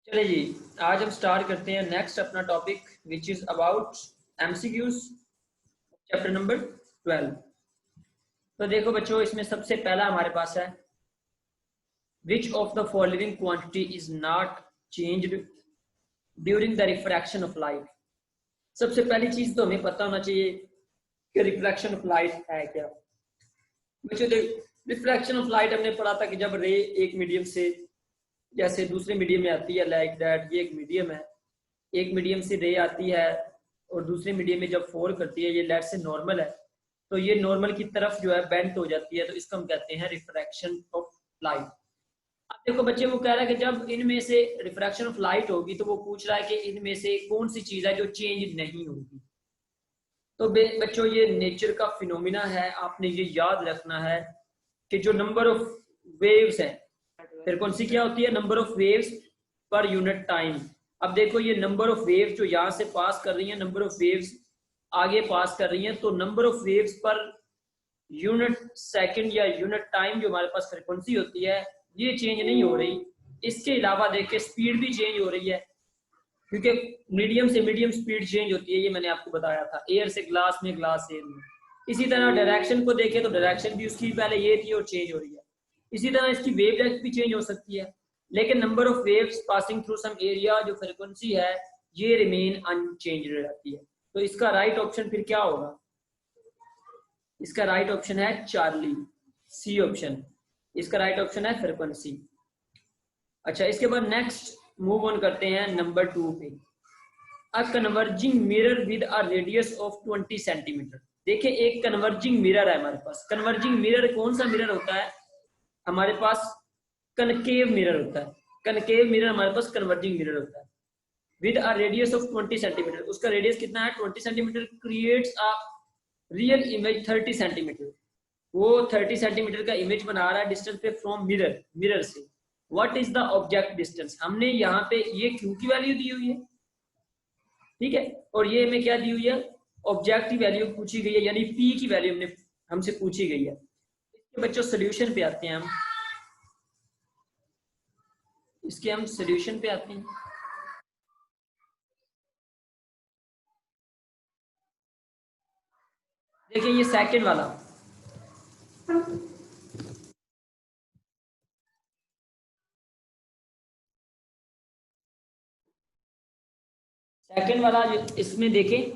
चलिए जी, आज हम स्टार्ट करते हैं नेक्स्ट अपना topic which is about MCQs chapter number 12। तो देखो बच्चों, इसमें सबसे पहला हमारे पास है which of the following quantity is not changed during the refraction of light. सबसे पहली चीज तो हमें पता होना चाहिए कि रिफ्रैक्शन ऑफ लाइट है क्या। बच्चों रिफ्रैक्शन ऑफ लाइट हमने पढ़ा था कि जब रे एक मीडियम से जैसे दूसरे मीडियम में आती है, लाइक दैट ये एक मीडियम है, एक मीडियम से रे आती है और दूसरे मीडियम में जब फॉल करती है, ये लेट से नॉर्मल है, तो ये नॉर्मल की तरफ जो है बेंट हो जाती है, तो इसको हम कहते हैं रिफ्रैक्शन ऑफ लाइट। अब देखो बच्चे, वो कह रहा है कि जब इनमें से रिफ्रैक्शन ऑफ लाइट होगी तो वो पूछ रहा है कि इनमें से कौन सी चीज है जो चेंज नहीं होगी। तो बच्चों ये नेचर का फिनोमिना है, आपने ये याद रखना है कि जो नंबर ऑफ वेव्स हैं, फ्रीक्वेंसी क्या होती है, number of waves per unit time. अब देखो ये नंबर ऑफ वेव्स जो यहाँ से पास कर रही हैं, नंबर ऑफ वेव्स आगे पास कर रही हैं, तो number of waves per unit second या यूनिट टाइम जो हमारे पास फ्रीक्वेंसी होती है, ये चेंज नहीं हो रही। इसके अलावा देखिए स्पीड भी चेंज हो रही है, क्योंकि मीडियम से मीडियम स्पीड चेंज होती है, ये मैंने आपको बताया था, एयर से ग्लास में, ग्लास से एयर में। इसी तरह डायरेक्शन को देखें तो डायरेक्शन भी उसकी पहले ये थी और चेंज हो रही है। इसी तरह इसकी वेवलेंथ भी चेंज हो सकती है, लेकिन number of waves passing through some area जो फ्रीक्वेंसी है ये रिमेन अनचेंज्ड रहती है। तो इसका राइट ऑप्शन फिर क्या होगा? इसका राइट ऑप्शन है चार्ली, सी ऑप्शन। इसका राइट ऑप्शन है फ्रीक्वेंसी। अच्छा, इसके बाद नेक्स्ट मूव ऑन करते हैं नंबर 2 पे। A converging mirror with a radius of 20 centimetre. देखिए एक कन्वर्जिंग मिरर है हमारे पास। कन्वर्जिंग मिरर कौन सा मिरर होता है? हमारे पास कनकेव मिरर होता है। कनकेव मिरर हमारे पास कन्वर्जिंग मिरर होता है with a radius of 20 centimetre. उसका रेडियस कितना है? 20 centimetre. Creates a real image 30 centimetre. वो 30 सेंटीमीटर का इमेज बना रहा है डिस्टेंस पे फ्रॉम मिरर, मिरर से। What is the object distance? हमने यहाँ पे ये क्यू की वैल्यू दी हुई है, ठीक है, और ये हमें क्या दी हुई है? ऑब्जेक्ट की वैल्यू पूछी गई है, यानी पी की वैल्यू हमने हमसे पूछी गई है। इसके बच्चों सोल्यूशन पे आते हैं हम। इसके हम सोल्यूशन पे आते हैं। देखिए ये सेकंड वाला, सेकंड वाला इसमें देखें कि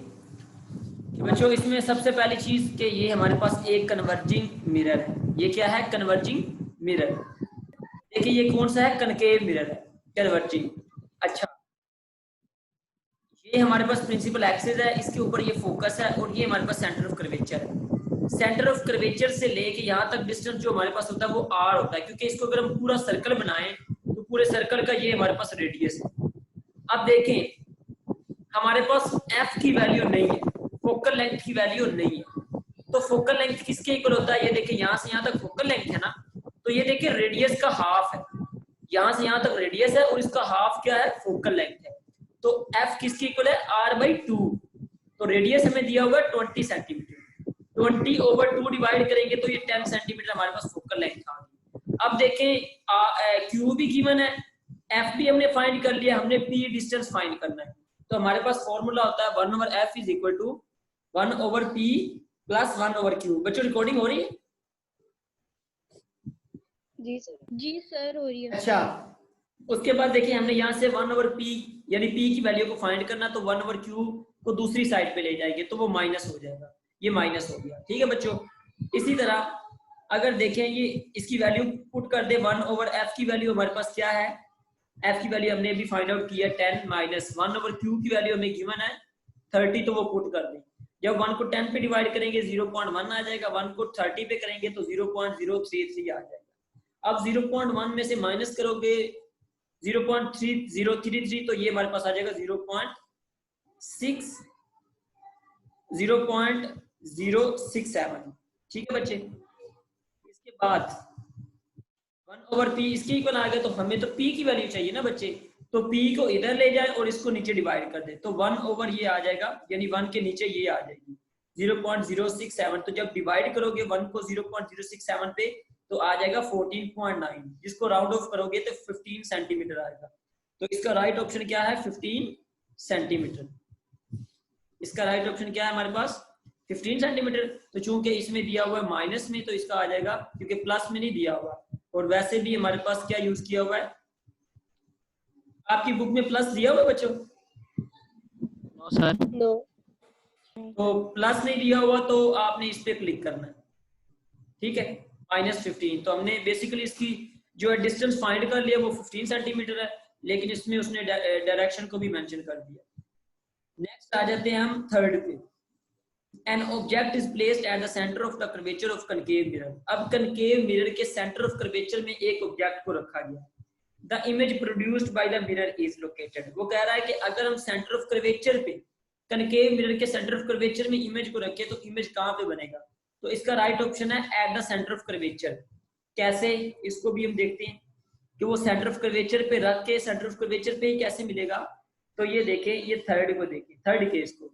बच्चों इसमें सबसे पहली चीज कि ये हमारे पास एक कन्वर्जिंग मिरर है। ये क्या है? Converging mirror. देखिए ये कौन सा है? कनकेव मिरर है, कन्वर्जिंग। अच्छा, ये हमारे पास प्रिंसिपल एक्सिस है, इसके ऊपर ये फोकस है, और ये हमारे पास सेंटर ऑफ कर्वेचर है। सेंटर ऑफ कर्वेचर से लेके यहाँ तक डिस्टेंस जो हमारे पास होता है वो आर होता है, क्योंकि इसको अगर हम पूरा सर्कल बनाएं तो पूरे सर्कल का ये हमारे पास रेडियस है। अब देखें हमारे पास एफ की वैल्यू नहीं है, फोकल लेंथ की वैल्यू नहीं है, तो फोकल लेंथ किसके इक्वल होता है? ये देखिए यहाँ से यहाँ तक फोकल लेंथ है ना, तो ये देखिए रेडियस का हाफ है। यहाँ से यहाँ तक रेडियस है और इसका हाफ क्या है? फोकल लेंथ है। तो एफ किसके इक्वल है? r/2। तो रेडियस हमें दिया होगा 20 सेंटीमीटर। 20/2 डिवाइड करेंगे तो ये 10 सेंटीमीटर हमारे पास फोकल लेंथ आ गई। अब देखें क्यू भी गिवन है, एफ भी हमने फाइंड कर लिया, हमने पी डिस्टेंस फाइंड करना है। तो हमारे पास फॉर्मूला होता है 1/f is equal to 1/p plus 1/q। बच्चों रिकॉर्डिंग हो रही है? जी सर हो रही है। अच्छा, उसके बाद देखिए हमने यहाँ से 1/p यानी p की वैल्यू को फाइंड करना, तो 1/q को दूसरी साइड पे ले जाएंगे तो वो माइनस हो जाएगा। ये माइनस हो गया, ठीक है बच्चों। इसी तरह अगर देखें ये इसकी वैल्यू पुट कर दे 1/f की वैल्यू हमारे पास क्या है? f की वैल्यू हमने अभी फाइंड आउट किया 10 माइनस 1/q की वैल्यू हमें गिवन है 30, तो वो पुट कर दें। जब 1 को 10 पे डिवाइड करेंगे 0.1 आ जाएगा, 1 को 30 पे करेंगे तो 0.033 आ जाएगा। अब 0.1 में से माइनस करोगे 0.3033, तो ये हमारे पास आ जाएगा 0.067। ठीक है बच्चे। इसके बाद 1/p इसके इक्वल आ गया, तो हमें तो p की वैल्यू चाहिए ना बच्चे, तो p को इधर ले जाए और इसको नीचे डिवाइड कर दे, तो 1 ये आ जाएगा, यानी 1 के नीचे ये आ जाएगी 0.067। तो जब डिवाइड करोगे 1 को 0.067 पे तो आ जाएगा 14.9, जिसको राउंड ऑफ करोगे तो 15 सेंटीमीटर आएगा। तो इसका राइट ऑप्शन क्या है 15 सेंटीमीटर। इसका राइट ऑप्शन क्या है हमारे पास 15 सेंटीमीटर। तो चूंकि इसमें दिया हुआ है माइनस में तो इसका आ जाएगा, क्योंकि प्लस में नहीं दिया हुआ, और वैसे भी हमारे पास क्या यूज किया हुआ है, आपकी बुक में प्लस दिया हुआ है बच्चों? No sir. नो। तो प्लस नहीं दिया हुआ तो आपने इस पे क्लिक करना है, ठीक है, -15। तो हमने बेसिकली इसकी जो है डिस्टेंस फाइंड कर लिया, वो 15 सेंटीमीटर है, लेकिन इसमें उसने डायरेक्शन को भी मेंशन कर दिया। नेक्स्ट आ जाते हैं हम थर्ड पे। An object is placed at the center of the curvature of concave mirror। अब concave mirror के center of curvature में एक ऑब्जेक्ट को रखा गया। The image produced by the mirror is located। वो कह रहा है कि अगर हम center of curvature पे, concave mirror के center of curvature में इमेज को रखें तो इमेज कहाँ पे बनेगा? तो इसका राइट ऑप्शन है at the center of curvature। कैसे, इसको भी हम देखते हैं कि वो सेंटर ऑफ कर्वेचर पे रख के सेंटर ऑफ कर्वेचर पे ही कैसे मिलेगा। तो ये देखें, ये थर्ड को देखें, थर्ड केस को,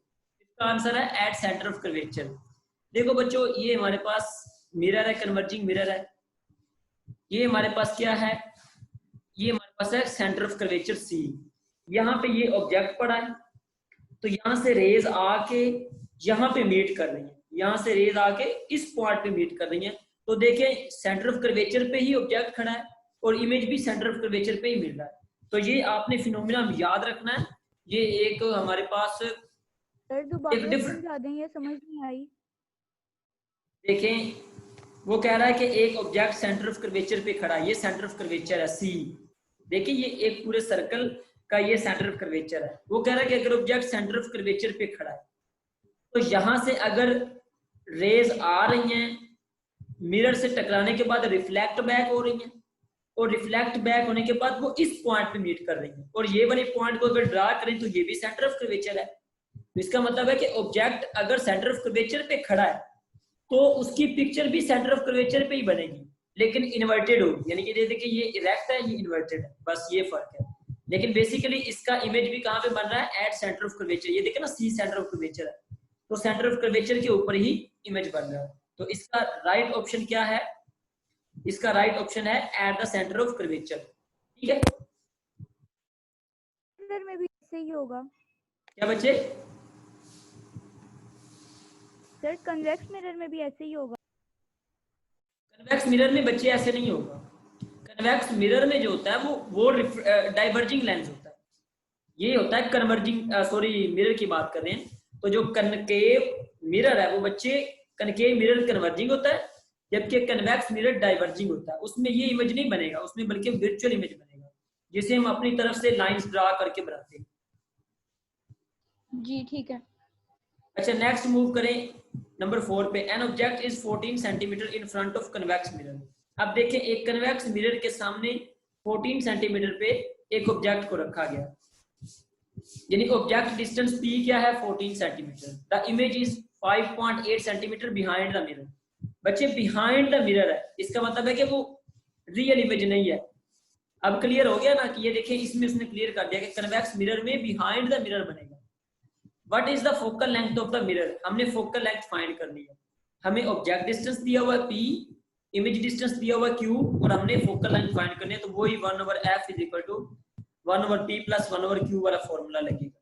इसका आंसर है एट सेंटर ऑफ कर्वेचर। देखो बच्चों, ये हमारे पास मिरर है, कन्वर्जिंग मिरर है। ये हमारे पास क्या है, ये हमारे पास है सेंटर ऑफ कर्वेचर सी। यहाँ पे ये ऑब्जेक्ट पड़ा है, तो यहाँ से रेज आके यहाँ पे मीट कर रही है, यहाँ से रेज आके इस पॉइंट पे मीट कर रही है। तो देखें सेंटर ऑफ कर्वेचर पे ही ऑब्जेक्ट खड़ा है और इमेज भी सेंटर ऑफ कर्वेचर पे ही मिल रहा है। तो ये आपने फिनोमिना याद रखना है। ये एक हमारे पास सर दोबारा समझा दें, ये समझ नहीं आई। देखें, वो कह रहा है कि एक ऑब्जेक्ट सेंटर ऑफ कर्वेचर पे खड़ा है, ये सेंटर ऑफ कर्वेचर है सी। देखिए ये एक पूरे सर्कल का ये सेंटर ऑफ कर्वेचर है। वो कह रहा है कि अगर ऑब्जेक्ट सेंटर ऑफ कर्वेचर पे खड़ा है तो यहां से अगर रेज आ रही हैं, मिरर से टकराने के बाद रिफ्लेक्ट बैक हो रही हैं, और रिफ्लेक्ट बैक होने के बाद वो इस पॉइंट पे मीट कर रही है, और ये वाले पॉइंट को अगर ड्रा करें तो ये भी सेंटर ऑफ कर्वेचर है। तो इसका मतलब है कि ऑब्जेक्ट अगर सेंटर ऑफ कर्वेचर पे खड़ा है तो उसकी पिक्चर भी सेंटर ऑफ कर्वेचर पे ही बनेगी, लेकिन इन्वर्टेड होगी। यानी कि देखिए ये इरेक्ट है, ये इन्वर्टेड है, बस ये फर्क है। लेकिन बेसिकली इसका इमेज भी कहाँ पे बन रहा है, एट सेंटर ऑफ कर्वेचर। ये देखिए ना, सी सेंटर ऑफ कर्वेचर है, तो सेंटर ऑफ कर्वेचर के ऊपर ही इमेज बन रहा है। तो इसका राइट ऑप्शन क्या है, इसका राइट ऑप्शन है at the centre of curvature. ठीक है, मिरर में भी ऐसे ही होगा क्या बच्चे? सर कन्वेक्स मिरर में भी ऐसे ही होगा। कन्वेक्स मिरर में बच्चे ऐसे नहीं होगा। कन्वेक्स मिरर में जो होता है वो डाइवर्जिंग लेंस होता है। ये होता है कन्वर्जिंग, सॉरी मिरर की बात कर रहे हैं। तो जो कनकेव मिरर है वो बच्चे, कनकेव मिरर कन्वर्जिंग होता है, जबकि कन्वेक्स मिरर डाइवर्जिंग होता है। उसमें ये इमेज नहीं बनेगा, उसमें बल्कि वर्चुअल इमेज बनेगा, जिसे हम अपनी तरफ से लाइंस ड्रा करके बनाते हैं। जी ठीक है। अच्छा, नेक्स्ट मूव करें नंबर 4 पे। An object is 14 centimetre in front of convex mirror. अब देखें, एक कन्वेक्स मिरर के सामने 14 सेंटीमीटर पे एक ऑब्जेक्ट को रखा गया, यानी ऑब्जेक्ट डिस्टेंस P क्या है, 14 centimetre. The image is 5.8 centimetre behind the mirror. बच्चे बिहाइंड द मिरर है, इसका मतलब है कि वो रियल इमेज नहीं है। अब क्लियर हो गया ना कि ये देखें, इसमें उसने क्लियर कर दिया कि कन्वेक्स मिरर में बिहाइंड द मिरर बनेगा। What is the focal length of the mirror? हमने फोकल लेंथ फाइंड करनी है। हमें ऑब्जेक्ट डिस्टेंस दिया हुआ है P, इमेज डिस्टेंस दिया हुआ है Q, और हमने फोकल लेंथ फाइंड करनी है। तो वही 1/f is equal to 1/p + 1/q वाला फॉर्मूला लगेगा,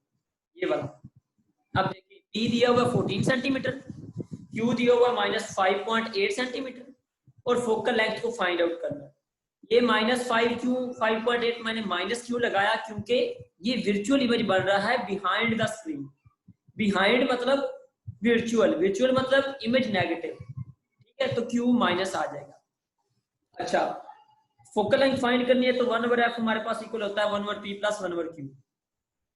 ये वाला। अब देखिए, P दिया हुआ 14 सेंटीमीटर, Q दिया हुआ -5.8 सेंटीमीटर, और फोकल लेंथ को फाइंड आउट करना है। ये -5 क्यों, 5.8 मैंने माइनस क्यों लगाया, क्योंकि ये वर्चुअल इमेज बन रहा है बिहाइंड द स्क्रीन। बिहाइंड मतलब वर्चुअल, वर्चुअल मतलब इमेज नेगेटिव, ठीक है, तो Q माइनस आ जाएगा। अच्छा, फोकल लेंथ फाइंड करनी है तो 1/f हमारे पास इक्वल होता है 1/p + 1/q।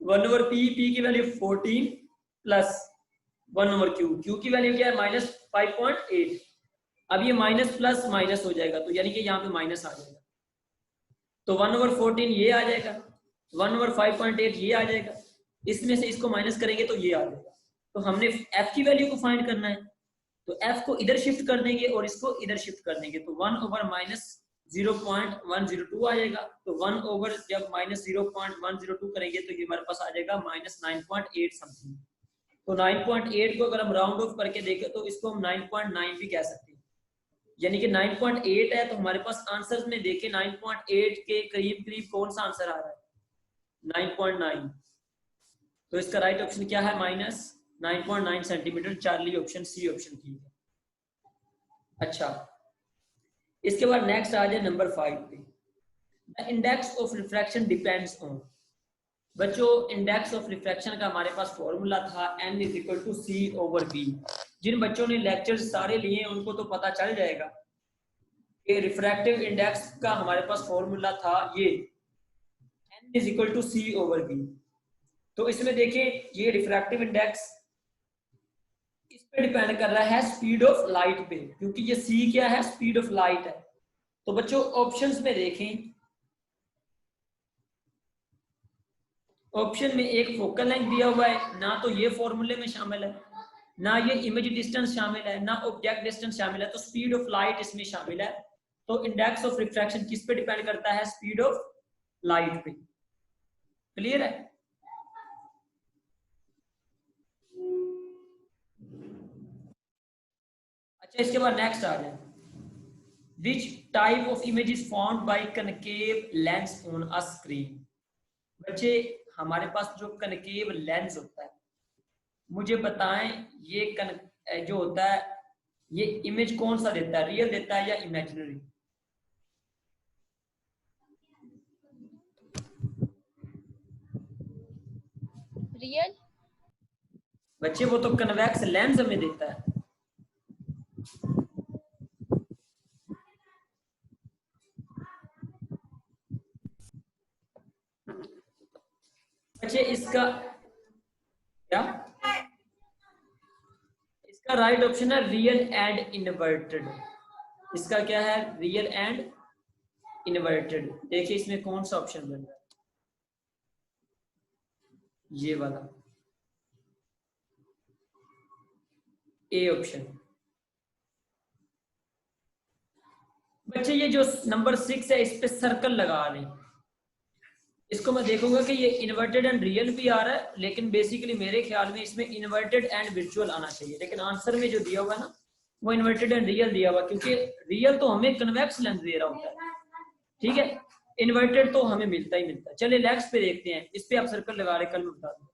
1/p, p की वैल्यू 14 प्लस 1/q, q की वैल्यू क्या है, -5.8। अब ये माइनस प्लस माइनस हो जाएगा, तो यानी कि यहाँ पे माइनस आ जाएगा, तो 1/14 ये आ जाएगा, 1/5.8 ये आ जाएगा, इसमें से इसको माइनस करेंगे तो ये आ जाएगा। तो हमने f की वैल्यू को फाइंड करना है, तो f को इधर शिफ्ट कर देंगे और इसको इधर शिफ्ट कर देंगे, तो 1/-0.102 आ जाएगा। तो 1 जब -0.102 करेंगे तो ये हमारे पास आ जाएगा -9.8 समथिंग। तो 9.8 को अगर हम राउंड ऑफ करके देखें तो इसको हम 9.9 भी कह सकते हैं, यानी कि 9.8 है। तो हमारे पास आंसर्स में देखें 9.8 के करीब करीब कौन सा आंसर आ रहा है, 9.9, तो इसका राइट ऑप्शन क्या है? Minus 9.9 centimetre. Charlie option C option ठीक है। अच्छा, इसके बाद नेक्स्ट आ जाए नंबर 5 पे। The index of refraction depends on. बच्चों, इंडेक्स ऑफ रिफ्रैक्शन का हमारे पास फॉर्मूला था n is to c over b. जिन बच्चों ने लेक्चर्स सारे लिए उनको तो पता चल जाएगा कि रिफ्रैक्टिव इंडेक्स का हमारे पास फॉर्मूला था ये n is to c over b. तो इसमें देखिए ये रिफ्रैक्टिव इंडेक्स इस पे डिपेंड कर रहा है स्पीड ऑफ लाइट पे, क्योंकि ये c क्या है? स्पीड ऑफ लाइट है। तो बच्चों ऑप्शंस में देखें, ऑप्शन में एक फोकल लेंथ दिया हुआ है, ना तो ये फॉर्मूले में शामिल है, ना ये इमेज डिस्टेंस शामिल है, ना ऑब्जेक्ट डिस्टेंस शामिल है, तो स्पीड ऑफ लाइट इसमें शामिल है। तो इंडेक्स ऑफ रिफ्रैक्शन किस पे डिपेंड करता है? स्पीड ऑफ लाइट पे। क्लियर है? अच्छा, इसके बाद नेक्स्ट आ जाए, which type of image is found by concave lens on a screen. बच्चे, हमारे पास जो कनकेव लेंस होता है, मुझे बताएं ये जो होता है ये इमेज कौन सा देता है? रियल देता है या इमेजिनरी? रियल। बच्चे, वो तो कन्वेक्स लेंस हमें देता है। बच्चे, इसका क्या? इसका राइट ऑप्शन है रियल एंड इन्वर्टेड। इसका क्या है? Real and inverted. देखिए इसमें कौन सा ऑप्शन बन रहा है? ये वाला ए ऑप्शन। बच्चे, ये जो नंबर 6 है इस पे सर्कल लगा लें। इसको मैं देखूंगा कि ये इन्वर्टेड एंड रियल भी आ रहा है, लेकिन बेसिकली मेरे ख्याल में इसमें इन्वर्टेड एंड विर्चुअल आना चाहिए, लेकिन आंसर में जो दिया हुआ है ना वो इन्वर्टेड एंड रियल दिया हुआ, क्योंकि रियल तो हमें कन्वेक्स लेंस दे रहा होता है, ठीक है, इन्वर्टेड तो हमें मिलता ही मिलता है। चलिए नेक्स्ट पे देखते हैं, इस पे आप सर्कल लगा रहे, कल मैं बता दूं।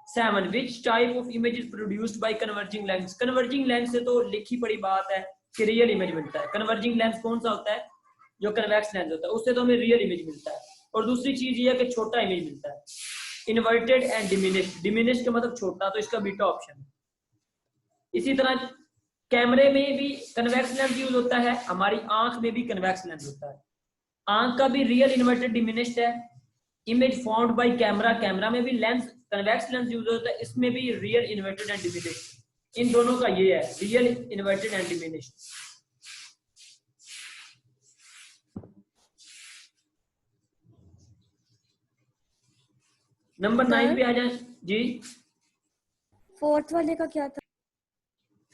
7, which type of image is produced by converging lens. Converging lens से तो लिखी पड़ी बात है कि रियल इमेज मिलता है। कन्वर्जिंग लेंस कौन सा होता है? जो कन्वेक्स लेंस होता है, उससे तो हमें रियल इमेज मिलता है। और दूसरी चीज ये है कि छोटा इमेज मिलता है। इन्वर्टेड एंड डिमिनिश्ड, डिमिनिश्ड का मतलब छोटा, तो इसका बीटा ऑप्शन है। इसी तरह कैमरे में भी कन्वेक्स लेंस यूज होता है, हमारी आंख में भी कन्वेक्स लेंस होता है। आंख का भी रियल इन्वर्टेड डिमिनिश्ड है। Image found by camera, camera में भी लेंस कन्वेक्स लेंस यूज होता है, इसमें भी रियल इन्वर्टेड एंड डिमिनिश्ड। इन दोनों का ये है, real inverted and diminished. Number 9 पे आ जाए जी। फोर्थ वाले का क्या था?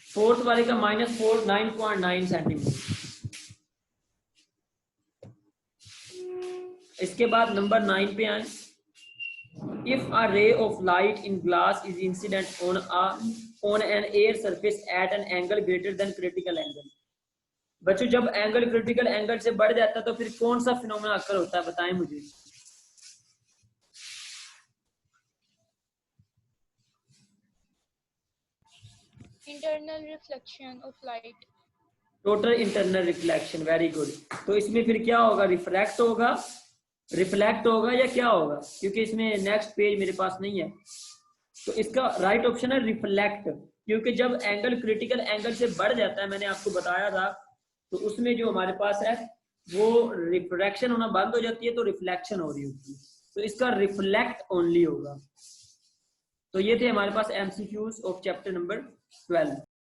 फोर्थ वाले का -4 9.9 सेंटीमीटर। इसके बाद नंबर 9 पे आए, if a ray of light in glass is incident on an air surface at an angle greater than critical angle. बच्चों, जब एंगल क्रिटिकल एंगल से बढ़ जाता है तो फिर कौन सा फिनोमेना अक्कर होता है? बताएं मुझे। Internal reflection of light. Total internal reflection, very good. तो इसमें फिर क्या होगा? रिफ्रैक्ट होगा, रिफ्लेक्ट होगा या क्या होगा? क्योंकि इसमें नेक्स्ट पेज मेरे पास नहीं है, तो इसका राइट ऑप्शन है रिफ्लेक्ट। क्योंकि जब एंगल क्रिटिकल एंगल से बढ़ जाता है, मैंने आपको बताया था, तो उसमें जो हमारे पास है वो रिफ्रैक्शन होना बंद हो जाती है, तो रिफ्लेक्शन हो रही होती है, तो इसका रिफ्लेक्ट ओनली होगा। तो ये थे हमारे पास एमसीक्यूज ऑफ चैप्टर नंबर 12।